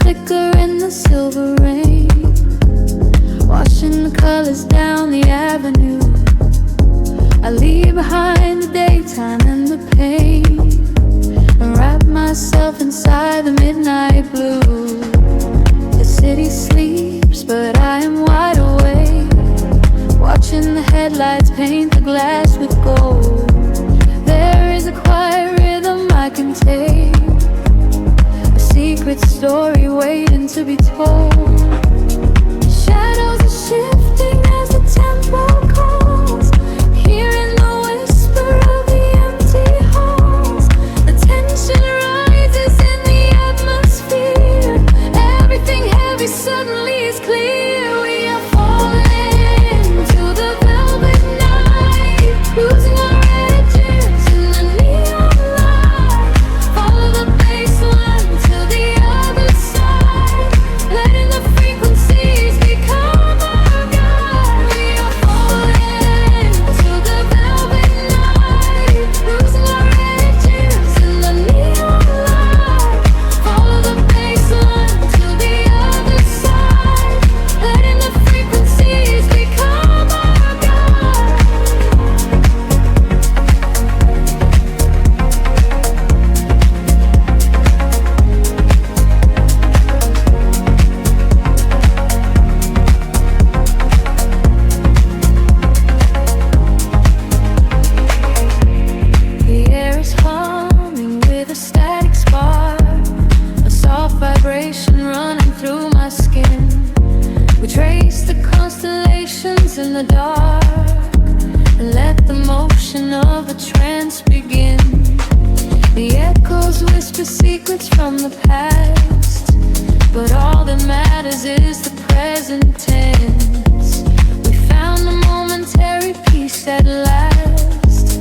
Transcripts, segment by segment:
flicker in the silver rain, washing the colors down the avenue. I leave behind the daytime and the pain, and wrap myself inside the midnight blue. The city sleeps, but I am wide awake, watching the headlights paint the glass with gold. There is a quiet rhythm I can take, a secret story waiting to be told. Shadows are shifting as the tempo calls, hearing the whisper of the empty halls. The tension rises in the atmosphere, everything heavy suddenly is clear. We are falling to the velvet night, losing our edges in the neon light. Follow the baseline to the other side, letting the frequencies become our guide. We are falling to the velvet night, losing our edges in the neon light. Follow the baseline to the other side, letting the frequencies become our guide. The air is humming with a static spark, a soft vibration running through my skin. We trace the constellations in the dark, and let the motion of a trance begin. The echoes whisper secrets from the past, but all that matters is the present tense. We found a momentary peace at last,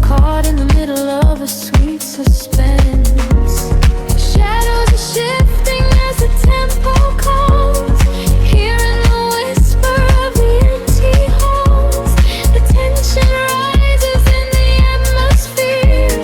caught in the middle of a sweet suspense. Shadows are shifting as the tempo calls, hearing the whisper of the empty halls. The tension rises in the atmosphere,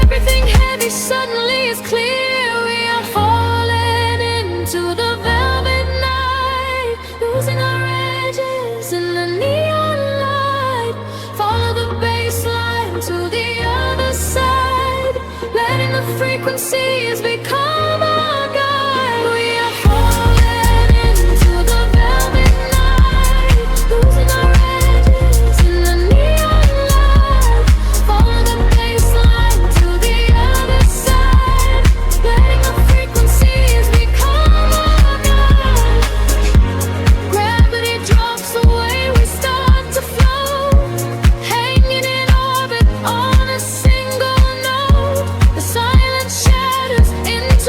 everything heavy suddenly is clear. We are falling into the velvet night, losing our edges in the neon light. Follow the baseline to the other side, letting the frequencies become our guide. We are falling into the velvet night, losing our edges in the neon light. Follow the baseline to the other side, letting the frequencies become our guide. Gravity drops away, we start to float, hanging in orbit on a single note. The silence shatters into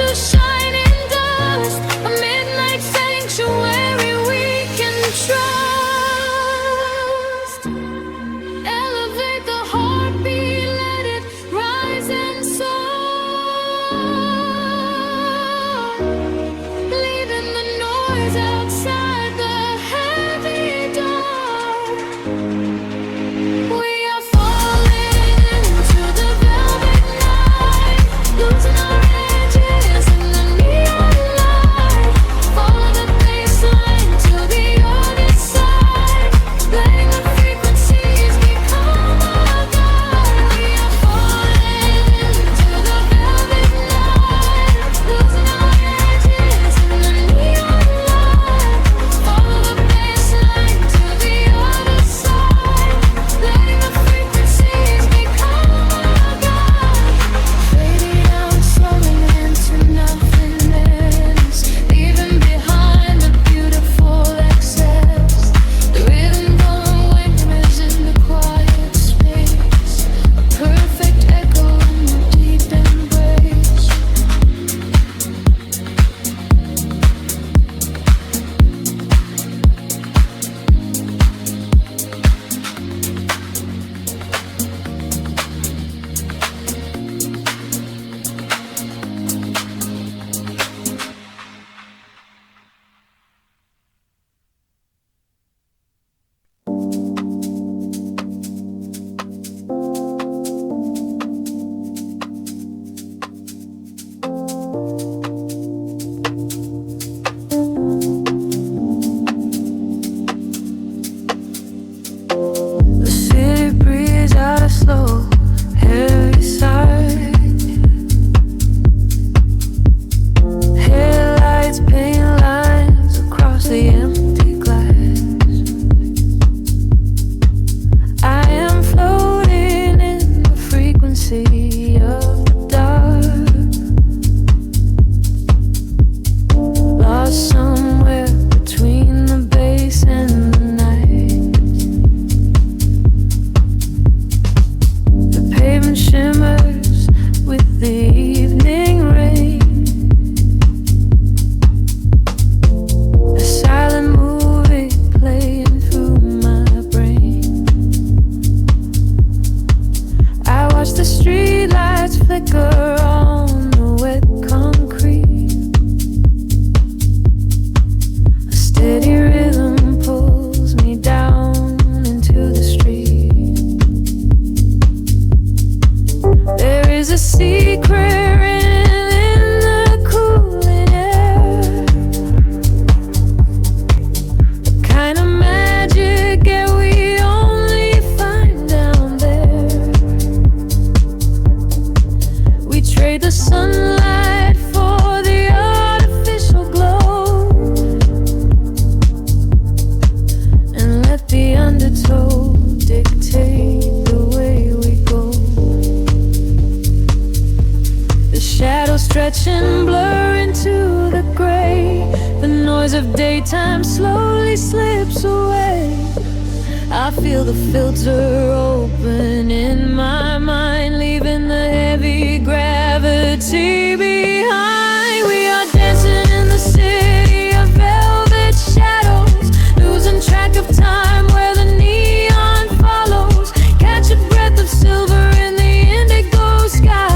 streetlights flicker on the wet concrete. A steady rhythm pulls me down into the street. There is a secret in the cooling air, the kind of magic that we only find down there. We trade the sunlight for the artificial glow, and let the undertow dictate the way we go. The shadows stretch and blur into the gray. The noise of daytime slowly slips away. I feel the filter open in my mind, leaving the heavy gravity behind. We are dancing in the city of velvet shadows, losing track of time where the neon follows. Catch a breath of silver in the indigo sky.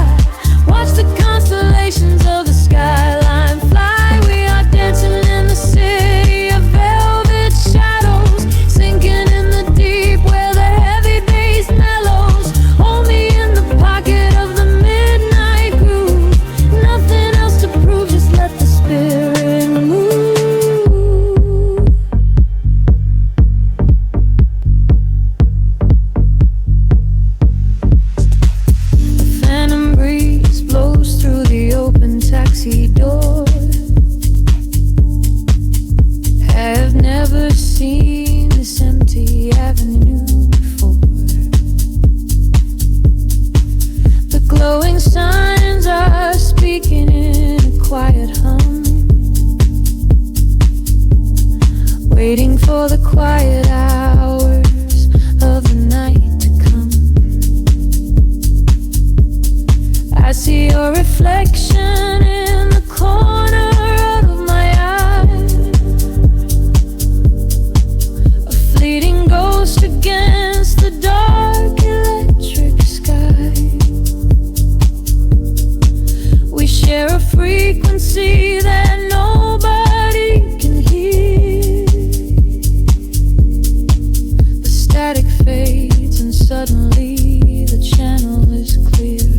Watch the constellations of the skyline fly. We are dancing in the city of velvet shadows, sinking in the deep where the heavy bass mellows. Hold me in the pocket of the midnight groove. Nothing else to prove, just let the spirit move. The phantom breeze blows through the open taxi door. Have never seen this empty avenue before. The glowing signs are speaking in a quiet hum, waiting for the quiet hours of the night to come. I see your reflection in the corner of my eye, a fleeting ghost against the dark electric sky. We share a frequency that nobody can hear. The static fades and suddenly the channel is clear.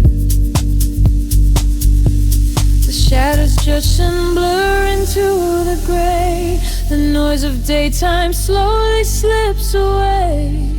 The shadows stretch and blur into the gray. The noise of daytime slowly slips away.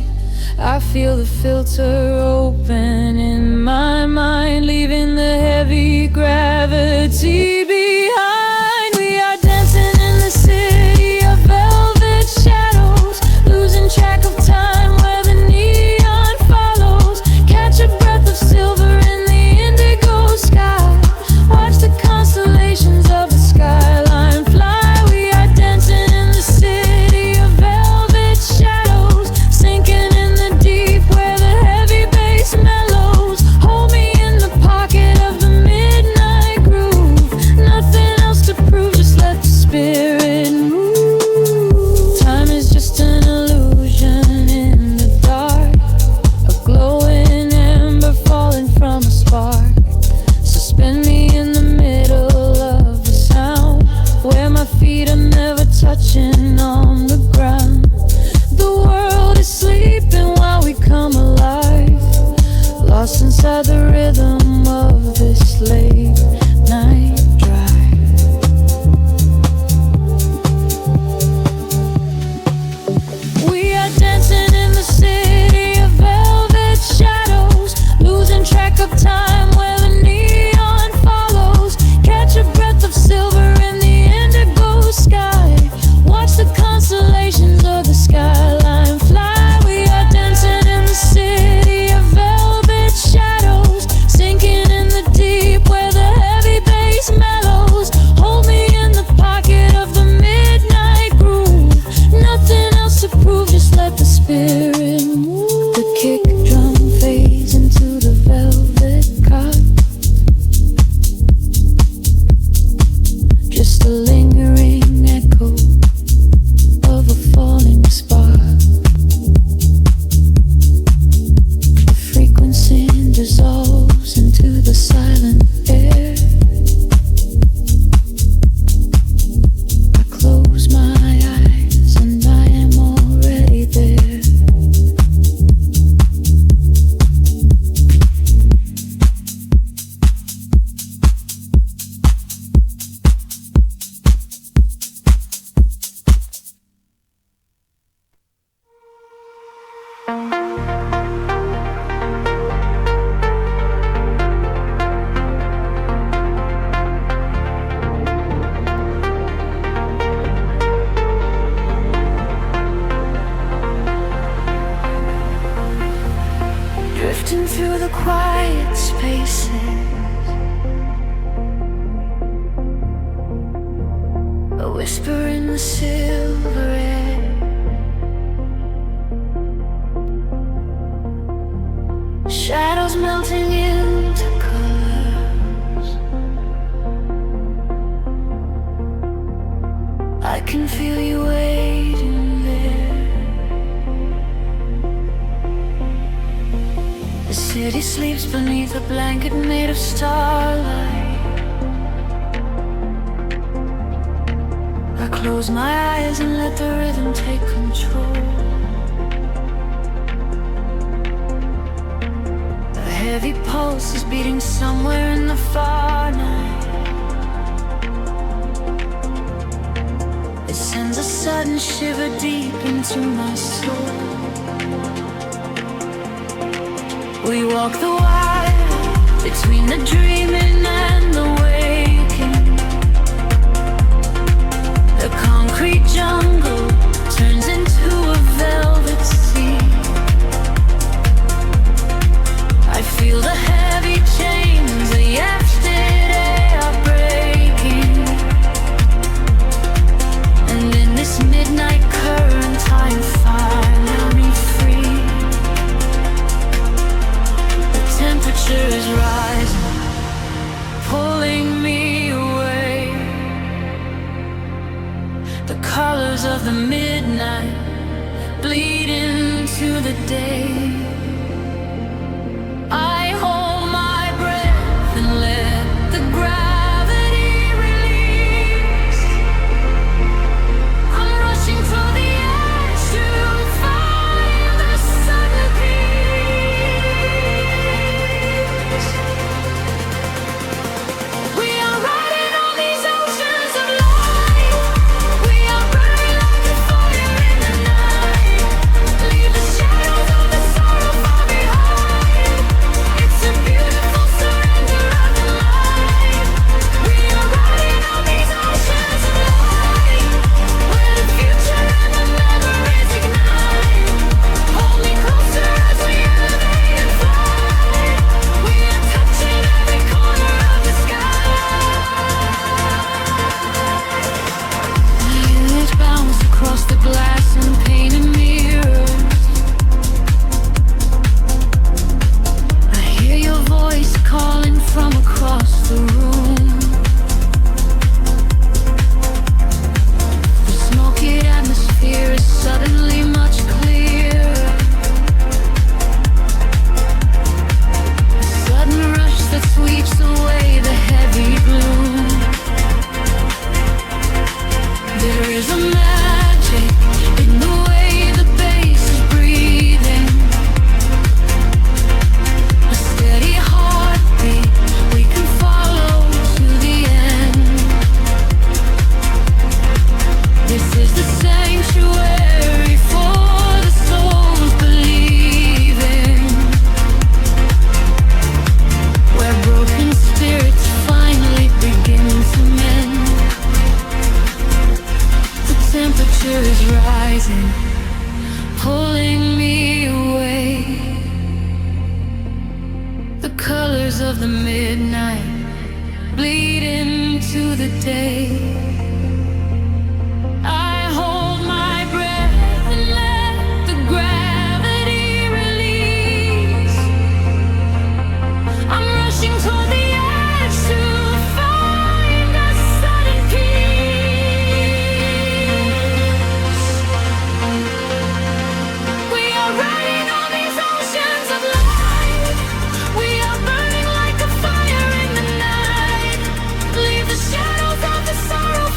I feel the filter open in my mind, leaving the heavy gravity behind. We are dancing in the city of velvet shadows, losing track of time where the neon follows. Catch a breath of silver in the indigo sky. Watch the constellations of the skyline fly. We are dancing in the city of velvet shadows, sinking in the deep where the heavy bass mellows. Hold me in the pocket of the midnight groove. Nothing else to prove, just let the spirit move. Time is just an illusion in the dark, a glowing ember falling from a spark. Suspend me in the middle of the sound, where my feet are never touching on the ground. The world is sleeping while we come alive, lost inside the rhythm of this late night drive. We are dancing in the city of velvet shadows, losing track of time where the neon follows. Catch a breath of silver in the indigo sky. Watch the constellations of the skyline fly. We are dancing in the city of velvet shadows, sinking in the deep where the beneath a blanket made of starlight. I close my eyes and let the rhythm take control. A heavy pulse is beating somewhere in the far night. It sends a sudden shiver deep into my soul. We walk the wire between the dreaming and the waking. The concrete jungle turns into a velvet sea. I feel the heavy chains of yesterday are breaking. And in this midnight current I am finally free. The temperature is rising, pulling me away. The colors of the midnight bleed into the day. I hold my breath and let the gravity release. I'm rushing for the edge to find the sudden peace. We are riding on these oceans of light. We are burning like a fire in the night. Leave the shadows of the sorrow far behind. It's a beautiful surrender of the light. We are riding on these oceans of light, where the future and the memories ignite. Hold me closer as we elevate and fly. We are touching every corner of the sky. Eyelids bounce across the glass and painted mirrors. I hear your voice calling from across the room. The smoky atmosphere is suddenly much clearer. A sudden rush that sweeps away the heavy gloom. There is a magic in the way the bass is breathing. A steady heartbeat we can follow to the end. This is the sanctuary for the souls believing, where broken spirits finally begin to mend. The temperature is rising, pulling me away. The colors of the midnight bleed into the day. I hold my breath and let the gravity release. I'm rushing toward the edge to find a sudden peace. We are riding on these oceans of light. We are burning like a fire in the night. Leave the shadows of the sorrow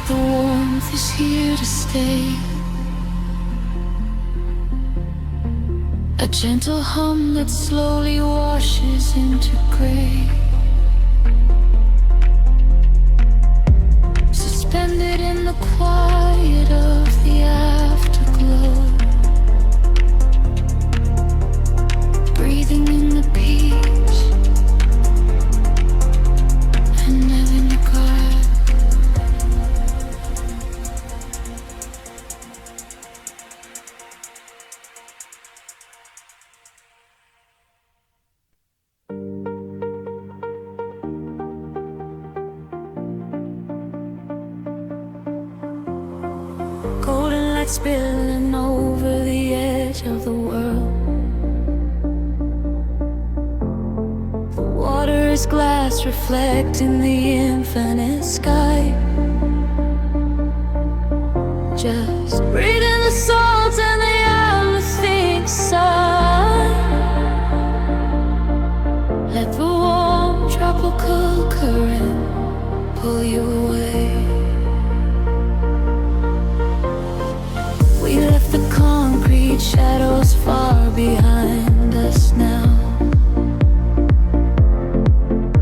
but the warmth is here to stay. A gentle hum that slowly washes into gray. Suspended in the quiet of the afterglow, breathing in the peace and never neglect. Golden light spilling over the edge of the world. The water is glass reflecting the infinite sky. Just breathe in the salt and the everything sigh. Let the warm tropical current pull you away. We left the concrete shadows far behind us now,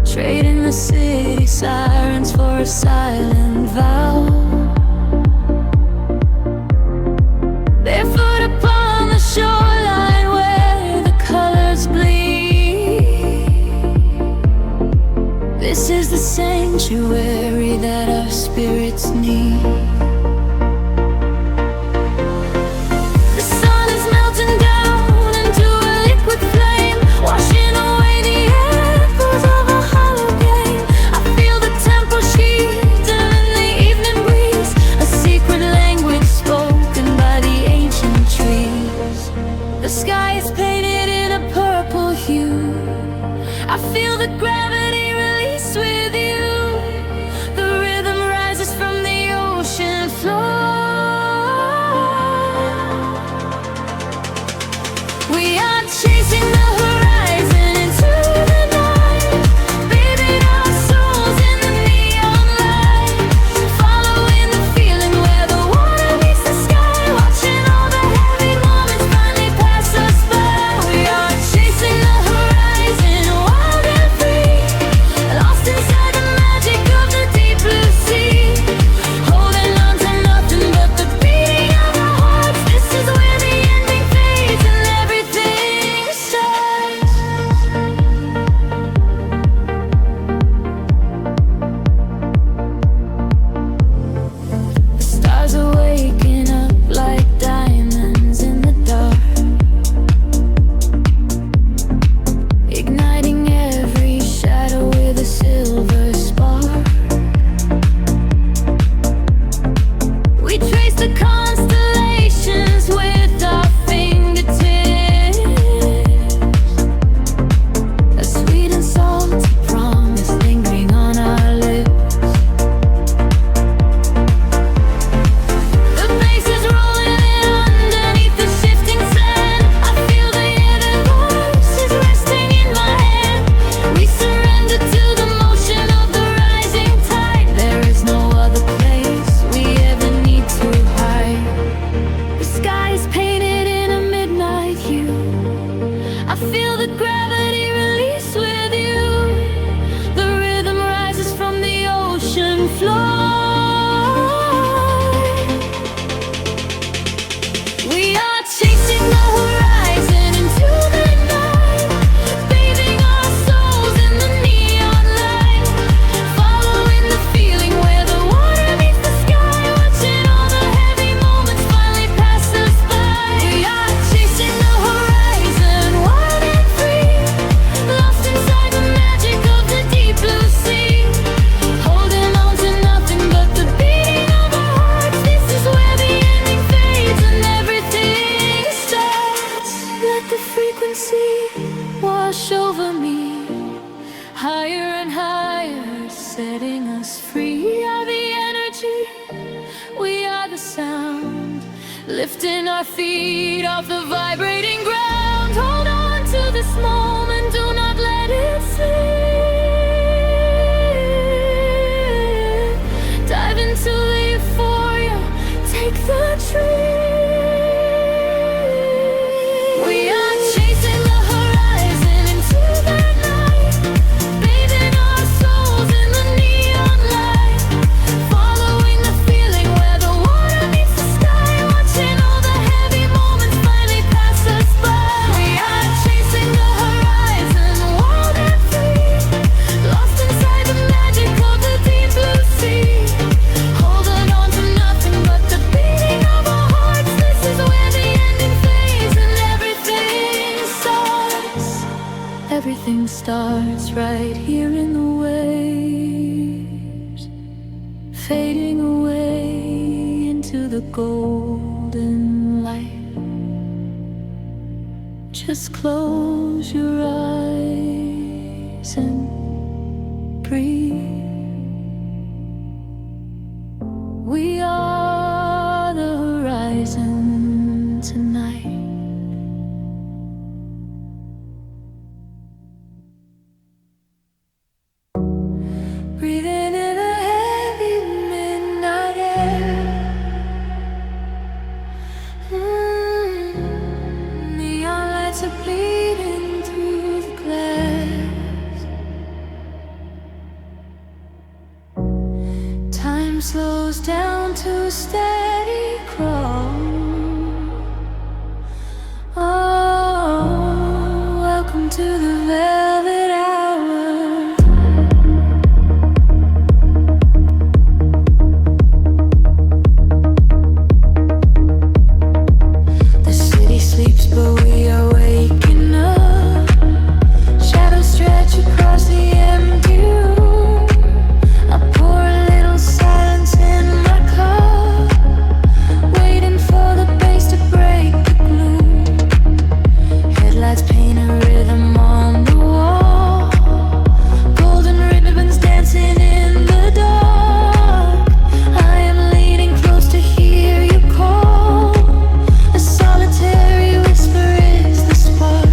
trading the city sirens for a silent vow. Barefoot upon the shoreline where the colors bleed. This is the sanctuary that our spirits need. I feel the gravity release with you. The rhythm rises from the ocean floor. We are chasing the horizon into the night, bathing our souls in the neon light, following the feeling where the water meets the sky, watching all the heavy moments finally pass us by. We are chasing the horizon, wild and free, lost inside the magic of the deep blue sea, holding on to nothing but the beating of our hearts. This is where the ending fades and everything starts. The stars are waking up like diamonds in the dark, igniting every shadow with a silver spark. We trace the constellations with our fingertips, a sweet and salty promise lingering on our lips. The bass is rolling in underneath the shifting sand. I feel the air that voices resting in my hand. We surrender to the motion of the rising tide. There is no other place we ever need to hide. The sky is painted in a midnight hue. I feel the gravity release with you. The rhythm rises from the ocean floor. We are chasing the horizon into the night, bathing our souls in the neon light, following the feeling where the water meets the sky, watching all the heavy moments finally pass us by. We are chasing the horizon, wild and free, lost inside the magic of the deep blue sea, holding on to nothing but the beating of our hearts. This is where the ending fades and everything starts. Let the frequency wash over me, higher and higher, setting us free. We are the energy, we are the sound, lifting our feet off the vibrating ground. Hold on to this moment, do not let it slip. Dive into the starts right here in the waves, fading away into the golden light. Just close your eyes and breathe. We are the horizon tonight. Breathing in the heavy midnight air. Neon lights are bleeding through the glass. Time slows down to a steady crawl. Oh, welcome to the velvet hour. The city sleeps, but we are waking up. Shadows stretch across the empty room. I pour a little silence in my cup, waiting for the bass to break the gloom. Headlights paint a rhythm on the wall. Golden ribbons dancing in the dark. I am leaning close to hear you call. A solitary whisper is the spark.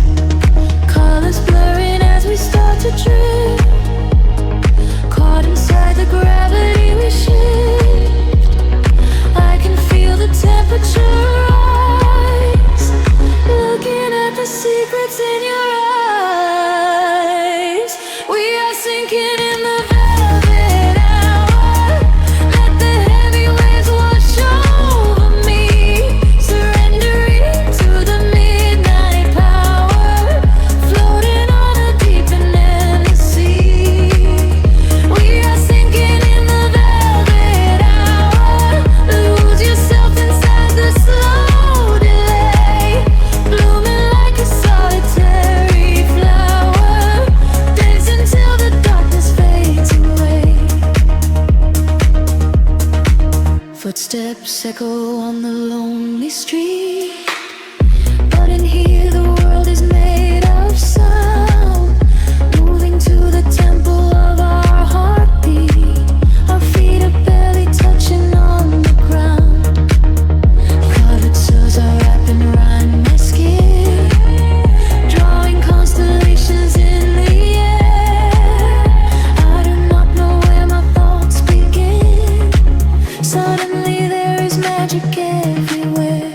Colors blurring as we start to drift. Caught inside the gravity we shift. I can feel the temperature rise. Looking at the secrets in your eyes. We are sinking in the velvet hour. Let the heavy waves wash over me. Surrendering to the midnight power. Floating on a deep and endless sea. We are sinking in the velvet hour. Lose yourself inside the slow delay. Blooming like a solitary flower. Dance until the darkness fades away. Footsteps echo on the lonely street. But in here the world is made of sound. Moving to the tempo of our heartbeat. Our feet are barely touching on the ground. Colored souls are wrapping around my skin, drawing constellations in the air. I do not know where my thoughts begin. Suddenly there is magic everywhere.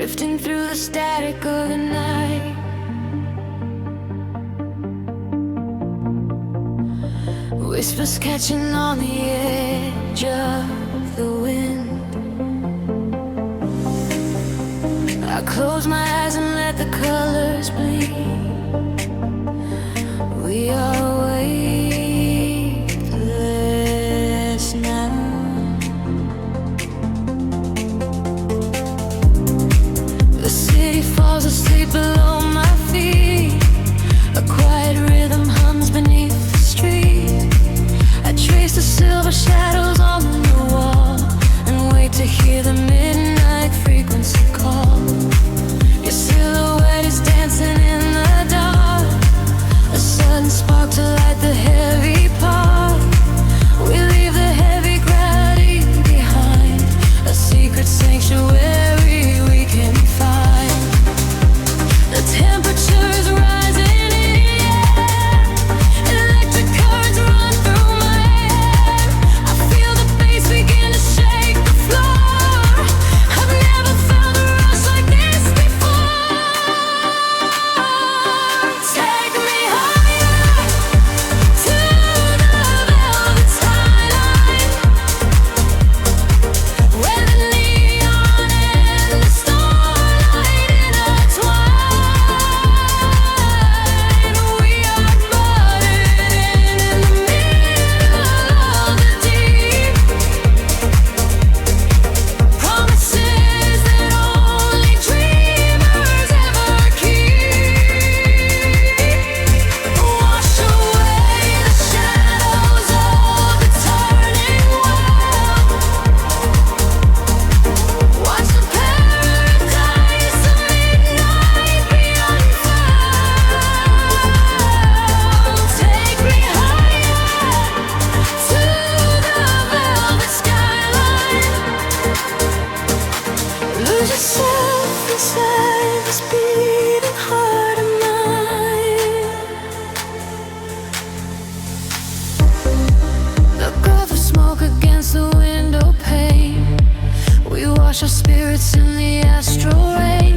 drifting through the static of the night. Whispers catching on the edge of the wind. I close my eyes and let the colors bleed. We are weightless now. The city falls asleep below my feet. A quiet rhythm hums beneath the street. I trace the silver shadows on the wall and wait to hear the midnight frequency call. Your silhouette is dancing in the dark. A sudden spark to light the heavy part. We leave the heavy gravity behind. A secret sanctuary we can find. The temperature is rising in the air. Electric currents run through my hair. I feel the bass begin to shake the floor. I've never felt a rush like this before. Take me higher to the velvet skyline, where the neon and the starlight intertwine. We are floating in the middle of the deep. Promises that only dreamers ever keep. Wash away the shadows of the turning world. Watch the paradise of midnight be unfurled. Take me higher to the velvet skyline. Lose yourself inside this beating heart of mine. The gulf of smoke against the window pane. We wash our spirits in the astral rain.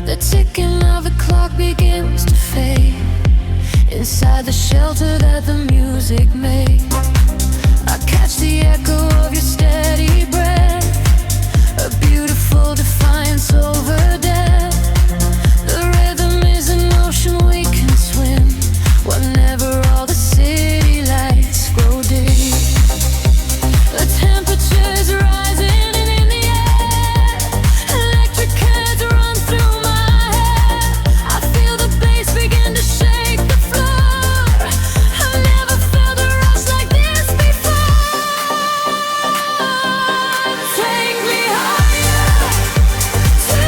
The ticking of the clock begins to fade. Inside the shelter that the music made, I catch the echo of your steady breath. A beautiful defiance over death. The rhythm is an ocean we can swim whenever all the city lights grow dim. The temperature is rising in the air. Electric currents run through my hair. I feel the bass begin to shake the floor. I've never felt a rush like this before. Take me higher to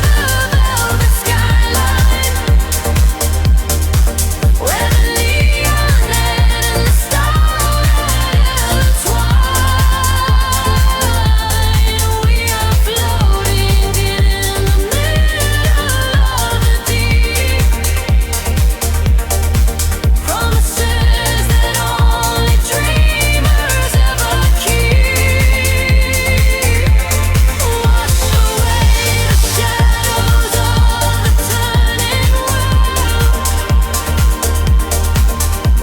the velvet skyline, where the neon and the starlight intertwine. We are floating in the middle of the deep. Promises that only dreamers ever keep. Wash away the shadows of the turning world.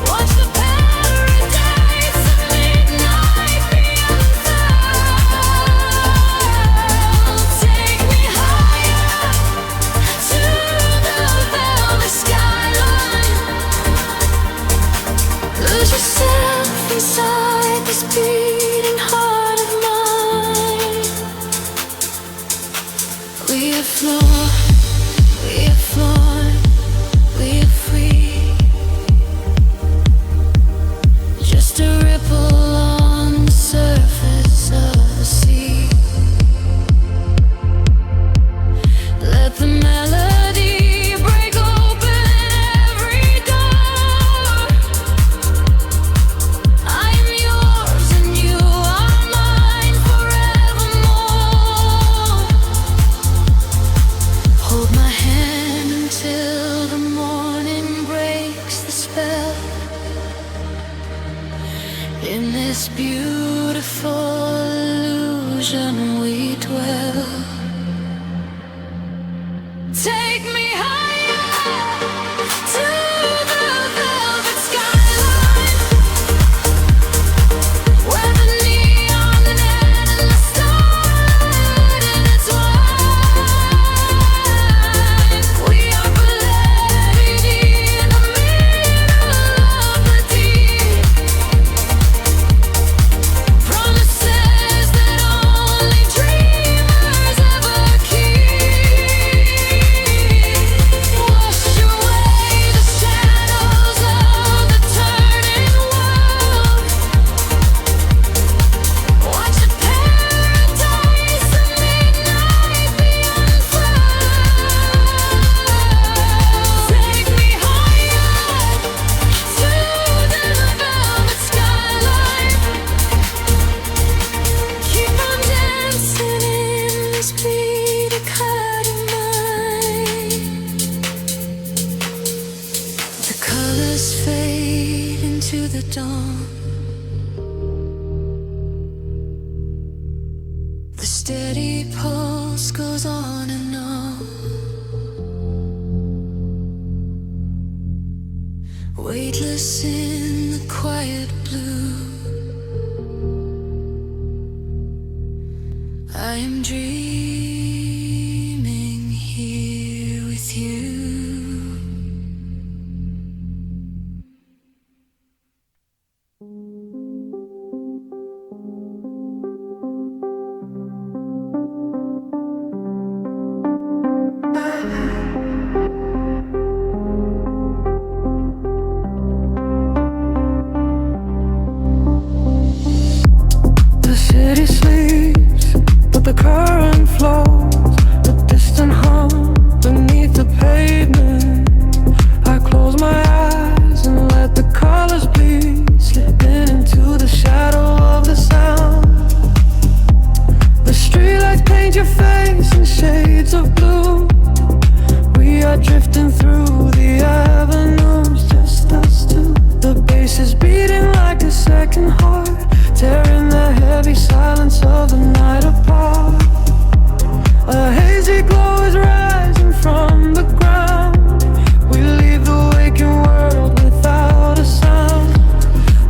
Watch the paradise of midnight be unfurled. Take me higher to the velvet skyline. Lose yourself inside this beating heart of mine. We are flown, we are flown, we are free. Just a ripple on the surface of the sea. Let the melody break open every door. I am yours and you are mine forevermore. Hold my hand until the morning breaks the spell. In this beautiful illusion we dwell. Take me higher to the velvet skyline, where the neon and the starlight intertwine. We are floating in the middle of the deep, promises that only dreamers ever keep. Wash away the shadows of the turning world. Watch a paradise of midnight be unfurled. Take me higher to the velvet skyline. Keep on dancing in this beat cut of mine. The colors fade into the dawn. The steady pulse goes on and on. Weightless in the quiet blue, I am dreaming here with you. The city sleeps, but the current flows, a distant hum beneath the pavement. I close my eyes and let the colors bleed, slipping into the shadow of the sound. The streetlights paint your face in shades of blue. We are drifting through the avenues, just us two. The bass is beating like a second heart, tearing the heavy silence of the night apart. A hazy glow is rising from the ground. We leave the waking world without a sound.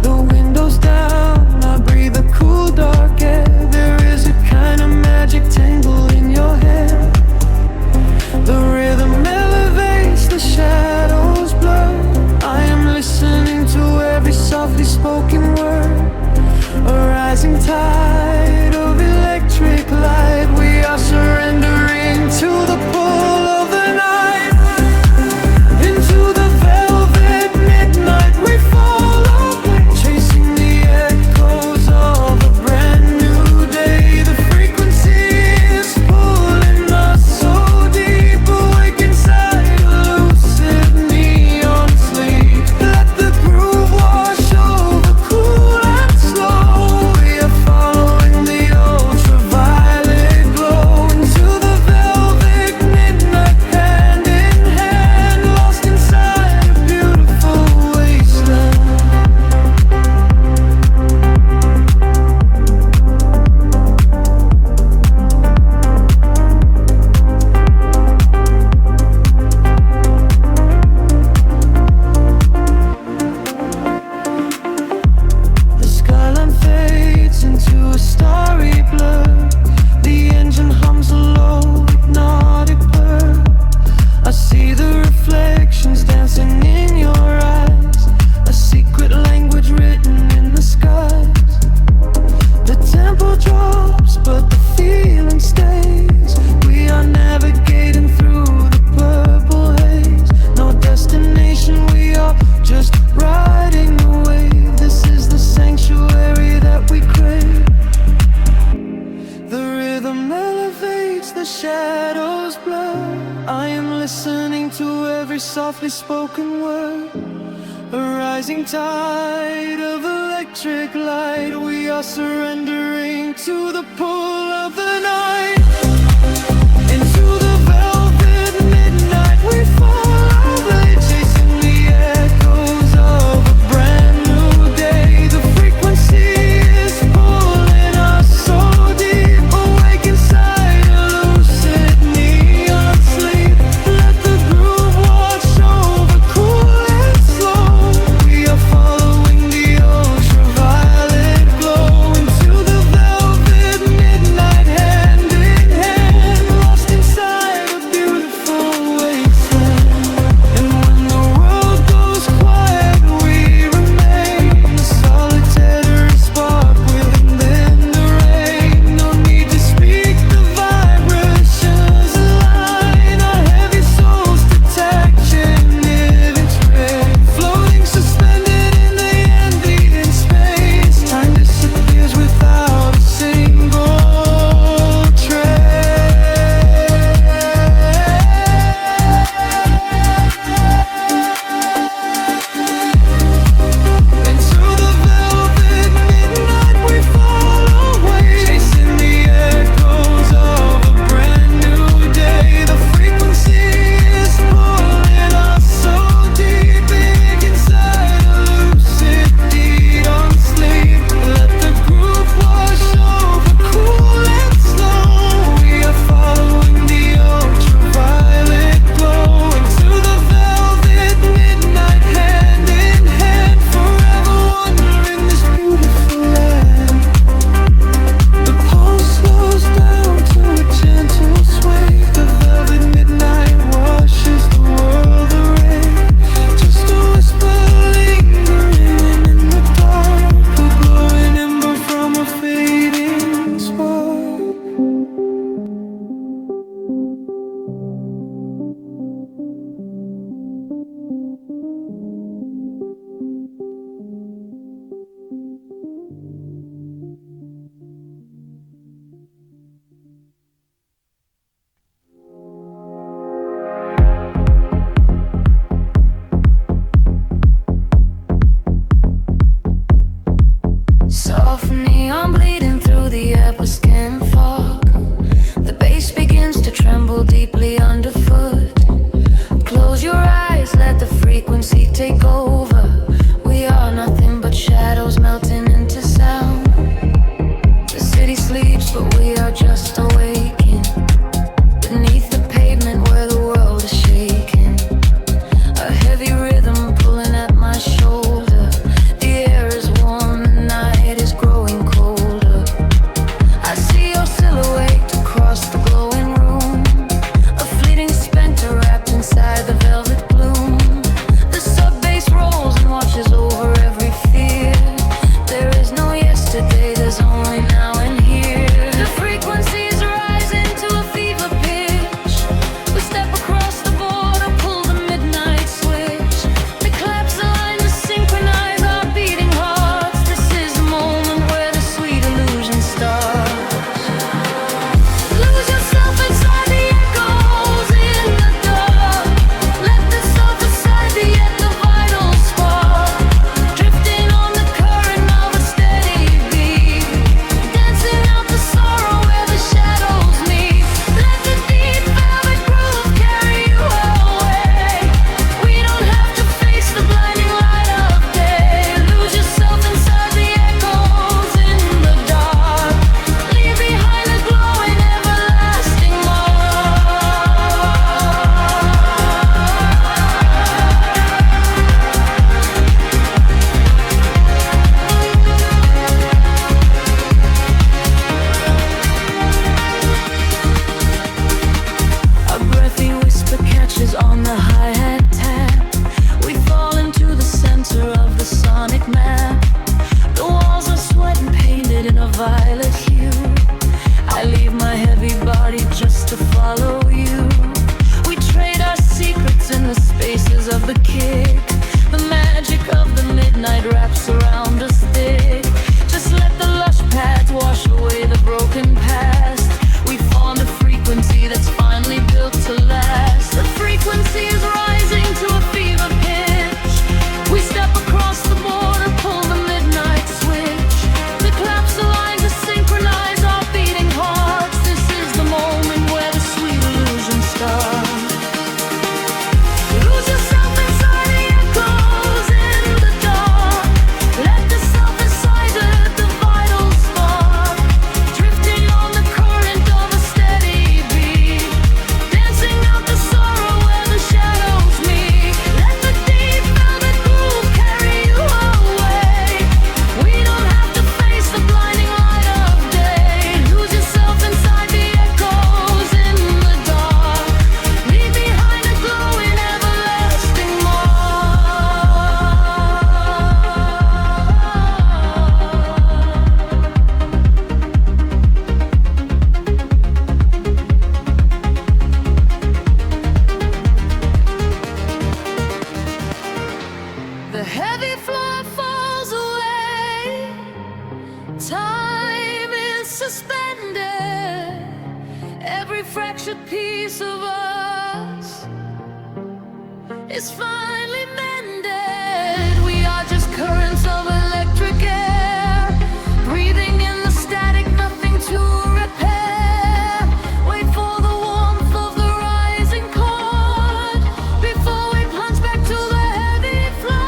The windows down, I breathe the cool dark air. There is a kind of magic tangle in your hair. The rhythm elevates, the shadows blur. I am listening to every softly spoken word. A rising tide of electric light. We are surrendering to the pull of the night. Into the velvet midnight we fall away, chasing the echoes of a brand new day. The frequency is pulling us so deep, awake inside a lucid neon sleep. Let the groove wash over, cool and slow. We are following the ultraviolet glow into the velvet midnight, hand in hand, lost inside a beautiful wasteland. The skyline fades into a starry blur. The engine hums a low hypnotic purr. I see the reflections dancing in your eyes, a secret language written in the skies. The tempo drops, but the feeling stays. We are navigating through the purple haze. No destination, we are just riding the wave. This is the sanctuary that we crave. The rhythm elevates, the shadows blur. I am listening to every softly spoken word. A rising tide of electric light. We are surrendering to the pull of the night. Into the velvet midnight we fall away, chasing the echoes of a brand new day. The frequency is pulling us so deep, awake inside a lucid neon sleep. deeply underfoot. Close your eyes, let the frequency take over. We are nothing but shadows melting into sound. The city sleeps, but we are just awaking beneath the pavement where the world is shaking. A heavy rhythm pulling at my shoulder. The air is warm, the night is growing colder. I see your silhouette across the glowing room, a fleeting specter wrapped inside the velvet gloom. The sub-bass rolls and watches over every fear. There is no yesterday, there's only now and here. The frequencies rise into a fever pitch. We step across the border, pull the midnight switch. The claps align to synchronize our beating hearts. This is the moment where the sweet illusion starts. Lose yourself inside the echoes in the dark. Let the surface side be at the vital spark. Drifting on the current of a steady beat. Dancing out the sorrow where the shadows meet. Let the deep velvet groove carry you away. We don't have to face the blinding light of day. Lose yourself inside the echoes in the dark. Leave behind the glowing everlasting A breathy whisper catches on the hi-hat tap. We fall into the center of the sonic map. The walls are sweat and painted in a violet hue. I leave my heavy body just to follow you. We trade our secrets in the spaces of the kick. The magic of the midnight wraps around us thick. Just let the lush paths wash away the broken past. We formed a frequency that's finally built to last. The frequency is rising to a fever pitch. We step across the border, pull the midnight switch. The claps align to synchronize our beating hearts. This is the moment where the sweet illusion starts. Lose yourself inside the echoes in the dark. Let the surface side at the vital spark. Drifting on the current of a steady beat. Dancing out the sorrow where the shadows meet. Let the deep velvet groove carry you away. We don't have to face the blinding light of day. Lose yourself inside the echoes in the dark. Leave behind a glowing everlasting The heavy floor falls away. Time is suspended. Every fractured piece of us is finally mended. We are just currents of electric air, breathing in the static, nothing to repair. Wait for the warmth of the rising chord before we plunge back to the heavy floor.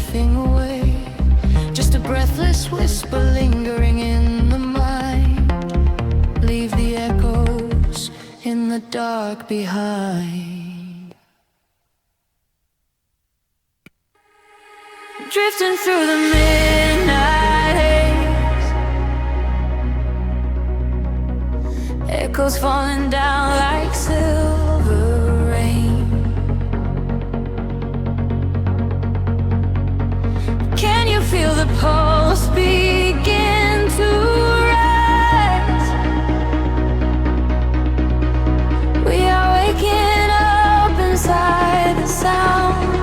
everything away. Just a breathless whisper lingering in the mind. Leave the echoes in the dark behind. Drifting through the midnight haze, echoes falling down like silver rain. Can you feel the pulse begin to rise? We are waking up inside the sound.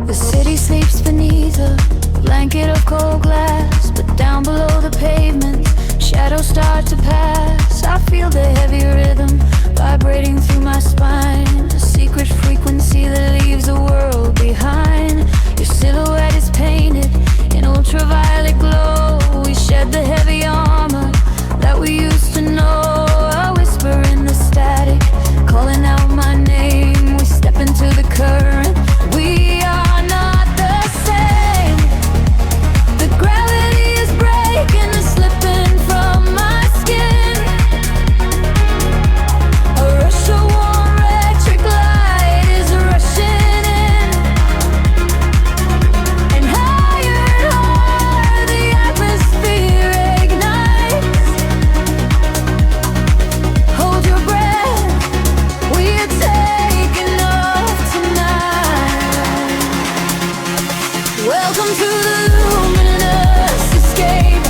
The city sleeps beneath a blanket of cold glass, but down below the pavement, shadows start to pass. I feel the heavy rhythm vibrating through my spine, a secret frequency that leaves the world behind. Your silhouette is painted in ultraviolet glow. We shed the heavy armor that we used to know. A whisper in the static, calling out my name. We step into the current. We are not the same. The gravity is breaking and slipping from my skin. A rush of warm electric light is rushing in, and higher the atmosphere ignites. Hold your breath, we are taking off tonight. Welcome to the luminous escape,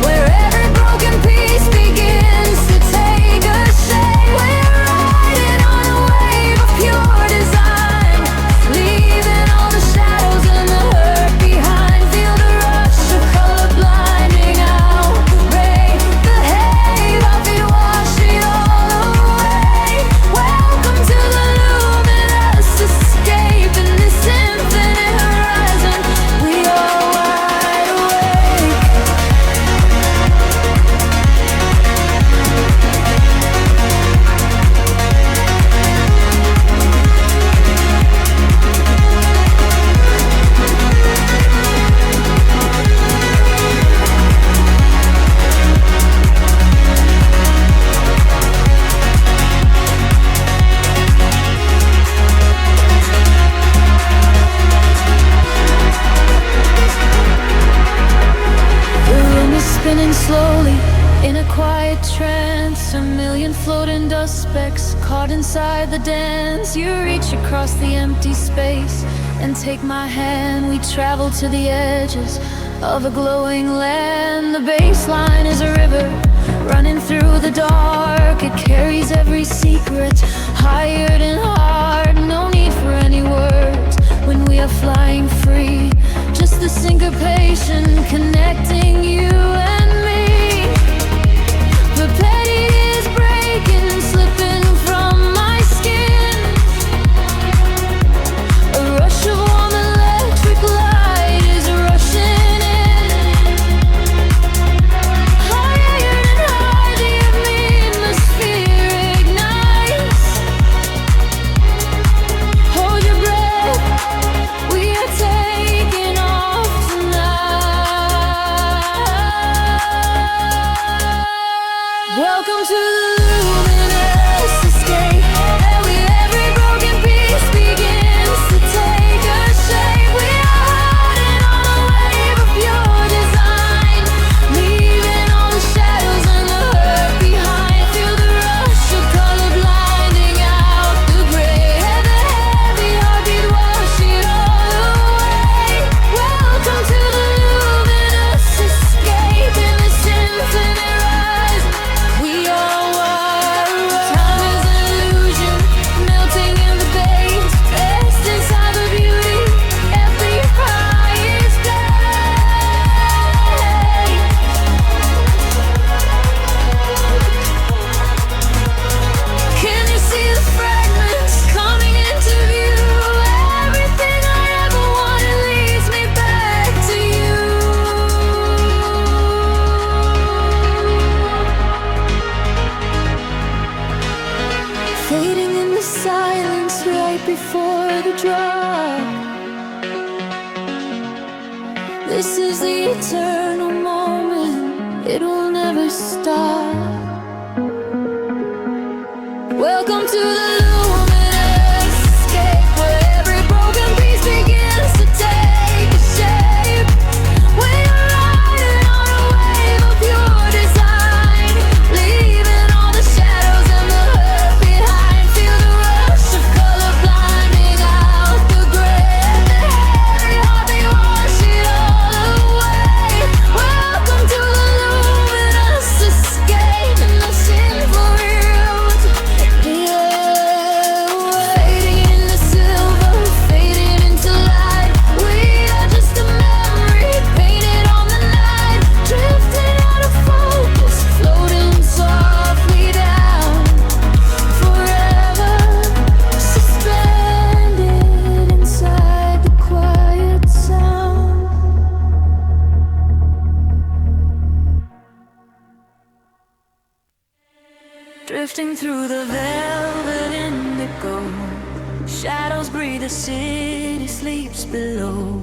where every broken piece begins to take a shape. We're riding on a wave of pure design, leaving all the shadows and the hurt behind. Feel the rush of color blinding out. Break the haze off you, wash it all away. Welcome to the luminous escape, in this infinite horizon we are wide awake. The room is spinning slowly in a quiet trance. A million floating dust specks caught inside the dance. You reach across the empty space and take my hand. We travel to the edges of a glowing land. The baseline is a river running through the dark. It carries every secret, hired and hard. No need for any words when we are flying free. Just the syncopation connecting you and me. The petty is breaking, slipping from my skin. A rush of warm electric light is rushing in. Higher and higher the atmosphere ignites. Hold your breath, we are taking off tonight. right before the drop. This is the eternal moment, it will never stop. Welcome to the luminous escape, where every broken piece begins to take a shape. We are riding on a wave of pure design, leaving all the shadows and the hurt behind. Feel the rush of color blinding out the gray, and the heavy heart, they wash it all away. Welcome to the luminous escape, and the sinful roots, fading into silver, fading into light. We are just a memory painted on the night, drifting out of focus, floating softly down, forever suspended inside the quiet sound. Drifting through the velvet indigo, shadows breathe, the city sleeps below.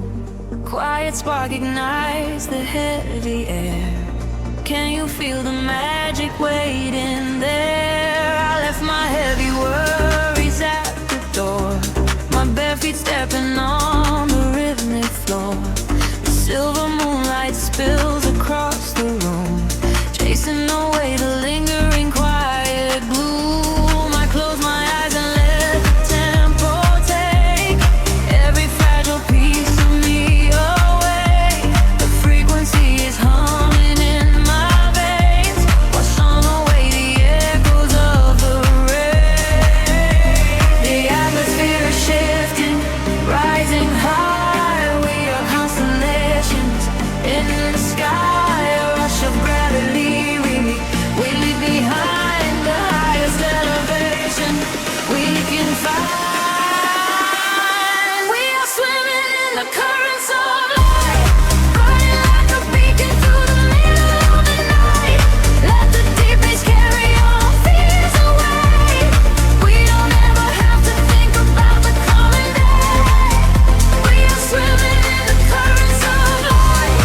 Quiet spark ignites the heavy air. Can you feel the magic waiting there? I left my heavy worries at the door, my bare feet stepping on the rhythmic floor. The silver moonlight spills across the room, chasing away the lingering quiet gloom. I close my eyes and let the tempo take every fragile piece of me away. The frequency is humming in my veins, washing away the echoes of the rain. The atmosphere is shifting, rising high. We are constellations in the sky, a rush of gravity. We leave behind the highest elevation we can find. We are swimming in the currents of light, burning like a beacon through the middle of the night. Let the deep bass carry our fears away. We don't ever have to think about the coming day. We are swimming in the currents of light.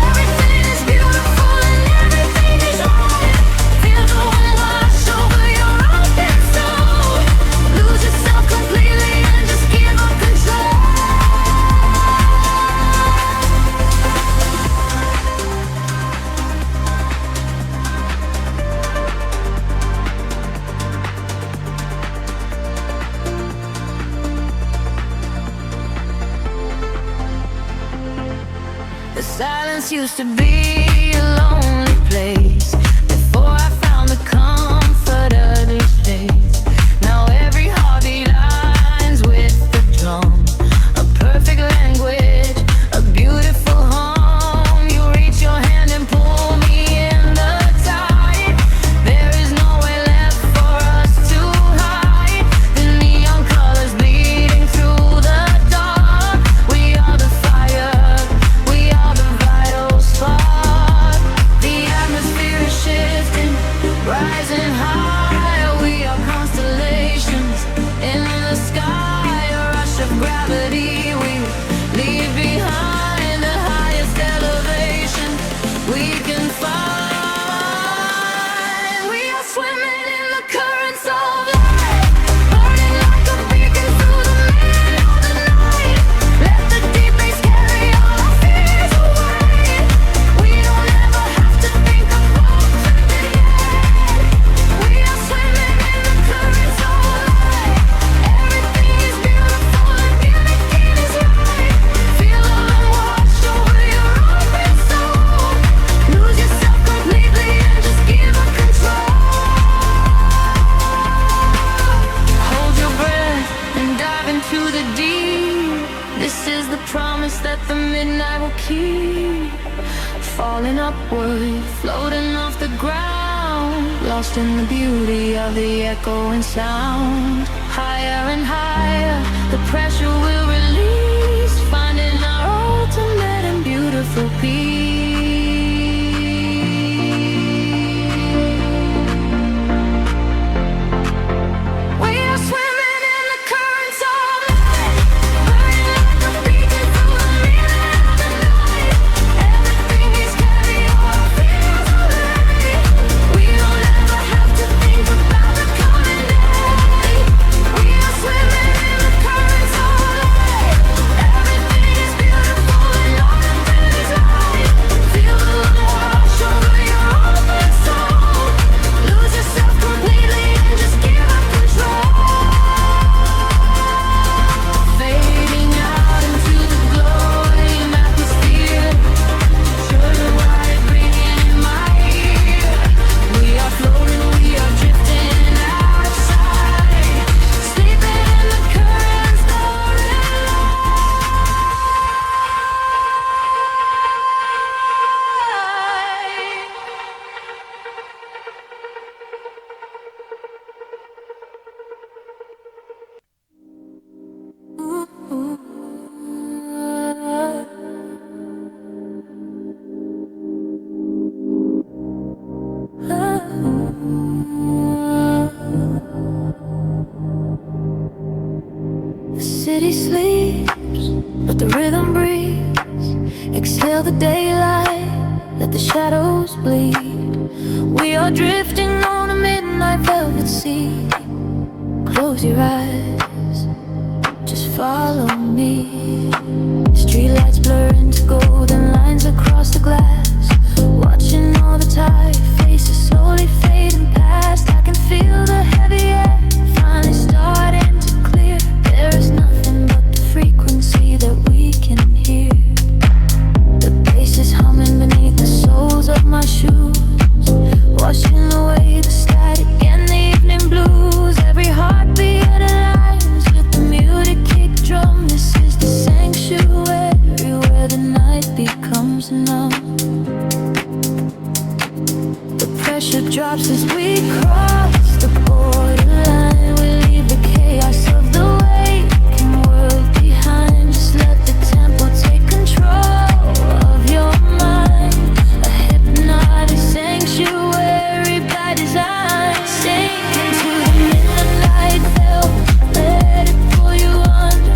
Everything is beautiful and everything is right. Feel the wind wash over your open soul. Lose yourself completely and just give up control. The silence used to be a lonely place before I found the comfort of this place. Now every heartbeat aligns with the drum, a perfect language, a beautiful home. You reach your hand and pull me in the tide. There is nowhere left for us to hide. The neon colors bleeding through the dark. We are the fire, we are the vital spark. The atmosphere is shifting, rising high. We are constellations in the sky, a rush of gravity. We leave behind the highest elevation we can find. We are swimming in the currents of light, burning like a beacon through the middle of the night. Let the deep bass carry all our fears away. We don't ever have to think about the end. We are swimming in the currents of light. Everything is beautiful and everything is right. Feel the wind wash over your open soul. Lose yourself completely and just give up control. Hold your breath and dive into the deep. This is the promise that the midnight will keep. Falling upward, floating off the ground, lost in the beauty of the echoing sound. Higher and higher, the pressure will release, finding our ultimate and beautiful peace. We are swimming in the currents of city sleeps, but the rhythm breathes. Exhale the daylight, let the shadows bleed. We are drifting on a midnight velvet sea. Close your eyes, just follow me. Streetlights blur into golden lines across the glass. Watching all the tired faces slowly fading past. I can feel the heavy air finally starting to clear. There is nothing but the frequency that we can hear. The bass is humming beneath the soles of my shoes, washing away the static and the evening blues. Every heartbeat aligns with the muted kick drum. This is the sanctuary where the night becomes numb. The pressure drops as we cross the borderline. We leave the chaos of the waking world behind. Just let the tempo take control of your mind. A hypnotic sanctuary by design. Sink into the midnight veil, let it pull you under.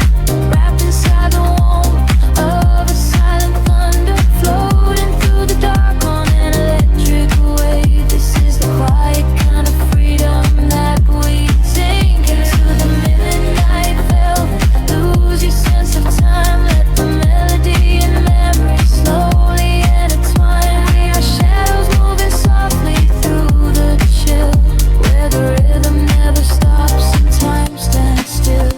Wrapped inside the warmth of a silent thunder, floating through the dark on an electric wave. This is the quiet kind of freedom that we sink into the midnight veil. Lose your sense of time, let the melody and memory slowly intertwine. We are shadows moving softly through the chill, where the rhythm never stops and time stands still.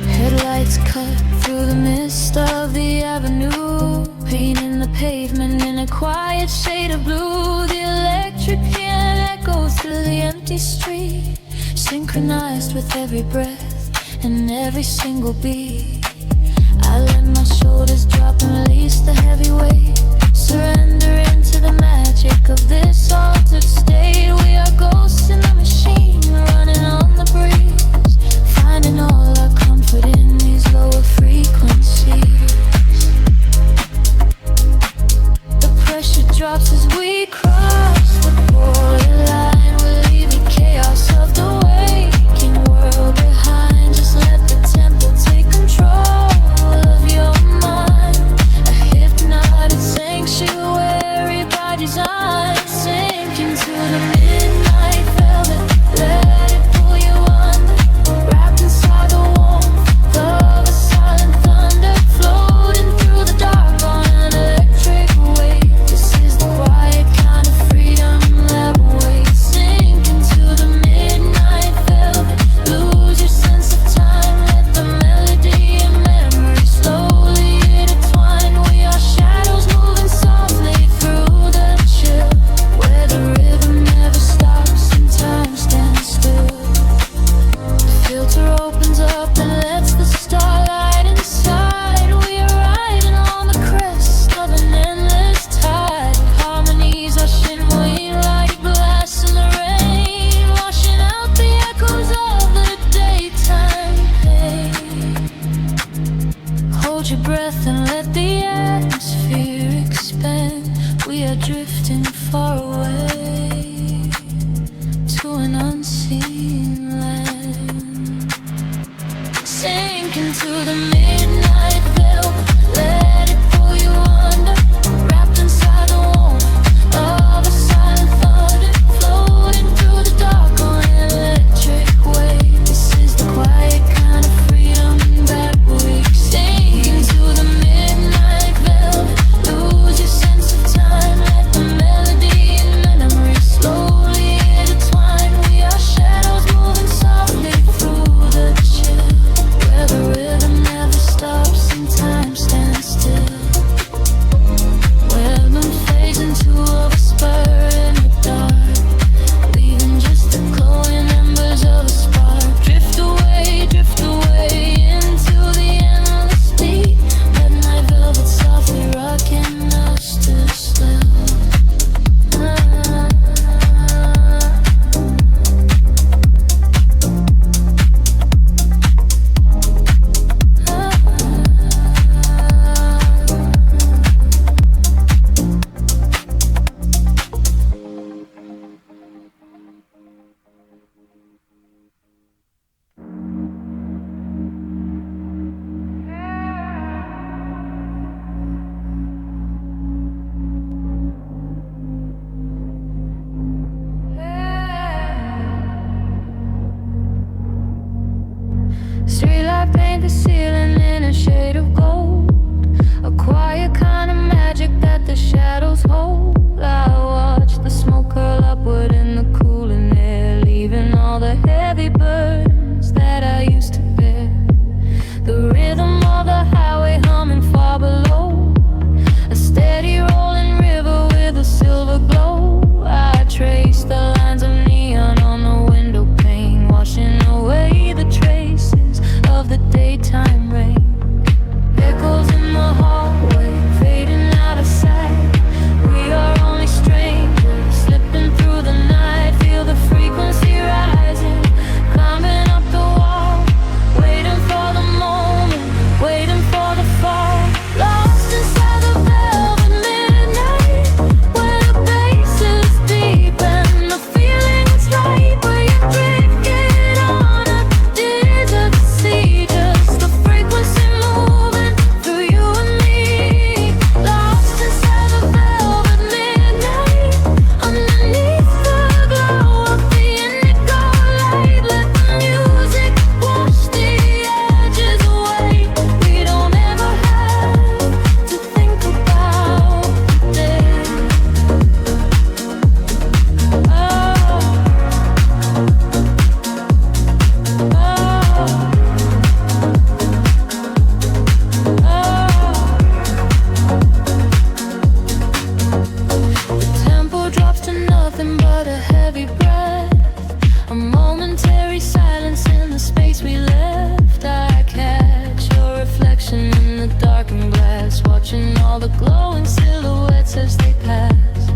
Headlights cut through the mist of the avenue, painting the pavement in a quiet shade of blue. The electric piano echoes through the empty street, synchronized with every breath and every single beat. I let my shoulders drop and release the heavy weight, surrender into the magic of this altered state. We are ghosts in the machine, running on the breeze, finding all our comfort in these lower frequencies. The pressure drops as we cross the borderline. We leave the chaos of the waking world behind. Just let the tempo take control of your mind. A hypnotic sanctuary by design. Sink into the midnight velvet, let it pull you under. Wrapped inside the warmth of a silent thunder, floating through the dark on an electric wave. This is the quiet kind of freedom that waits. Sink into the midnight velvet, lose your sense of time, let the melody and memory slowly intertwine. We are shadows moving softly through the chill, where the rhythm never stops and time stands still. The filter opens up and lets the starlight inside. We are riding on the crest of an endless tide. Harmonies are shimmering like glass in the rain, washing out the echoes of the daytime pain. Hold your breath and let the atmosphere expand. We are drifting far away to an unseen land. Sink into the midnight veil, let it pull you under. Wrapped inside the warmth of a silent thunder, floating through the dark on an electric wave. This is the quiet kind of freedom that we sink into the midnight veil. Lose your sense of time, let the melody and memory slowly intertwine. We are shadows moving softly through the chill, where the rhythm never stops. Streetlight paint the ceiling in a shade of gold, a quiet kind of magic that the shadows hold. I watch the smoke curl upward in the cooling air, leaving all the heavy burdens that I used to bear. The rhythm of the highway humming far below, a steady rolling river with a silver glow. I trace the lines of neon on the window pane, washing away the traces of the daytime rain. Echoes in the hallway, fading out of sight. We are only strangers, slipping through the night. Feel the frequency rising, climbing up the wall, waiting for the moment, waiting for the fall. Lost inside the velvet midnight, where the bass is deep and the feeling is right. Where you drifted on a desert sea, just the frequency moving through you and me. Lost inside the velvet midnight, underneath the glow of the indigo light. Let the music wash the edges away. We don't ever have to think about the day. The tempo drops to nothing but a heavy breath, a momentary silence in the space we left. I catch your reflection in the darkened glass, watching all the glowing silhouettes as they pass.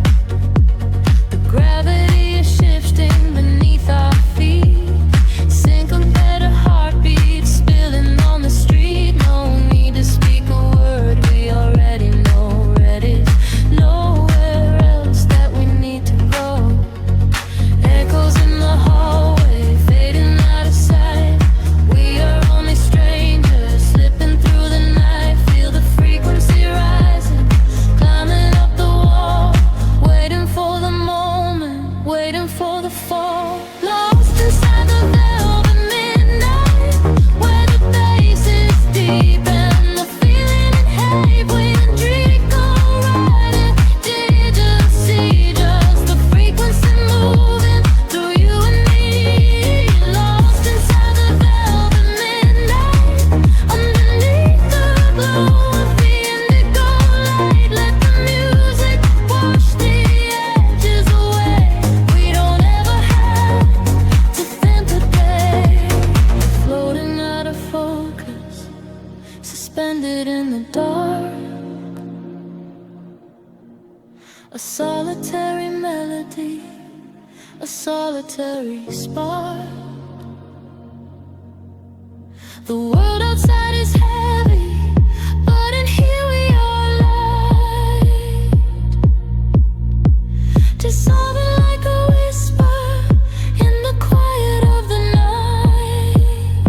The gravity is shifting beneath our feet, syncopated heartbeats spilling on the street. No need to speak a word, we already know. Red is nowhere else that we need to go. Echoes in the hallway, fading out of sight. We are only strangers, slipping through the night. Feel the frequency rising, climbing up the wall, waiting for the moment, waiting for the fall. Lost inside the velvet midnight, where the bass is deep and the feeling in heavy. When the dream go right, did you see just the frequency moving through you and me? Lost inside the velvet midnight, underneath the glow of the indigo light. Let the music wash the edges away. We don't ever have to think the day. Floating out of focus, suspended in the dark, a solitary melody, a solitary spark. The world outside is heavy, but in here we are light, dissolving like a whisper in the quiet of the night.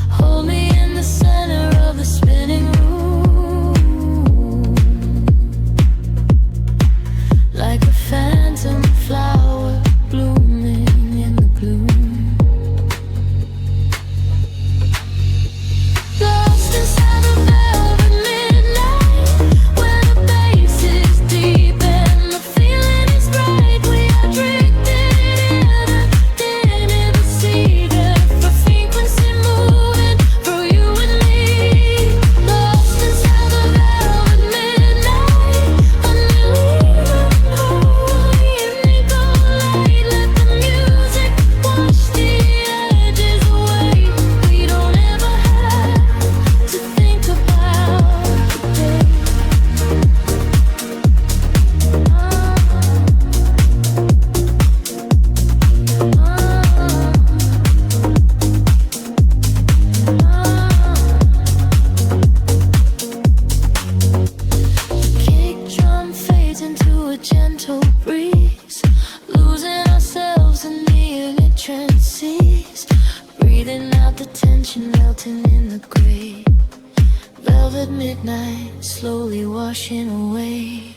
Hold me in the center of the spinning room, like a phantom flower blooming in the gloom. Lost inside the velvet midnight, where the bass is deep and the feeling is right. We are drifting in the sea, the frequency moving through you and me. Lost inside the velvet midnight, underneath the glow of the indigo light. Let the music wash the edges away. We don't ever have to think about the day. The kick drum fades into a gentle breeze, losing ourselves in the electric seas. Breathing out the tension, melting in the gray. Velvet midnight, slowly washing away.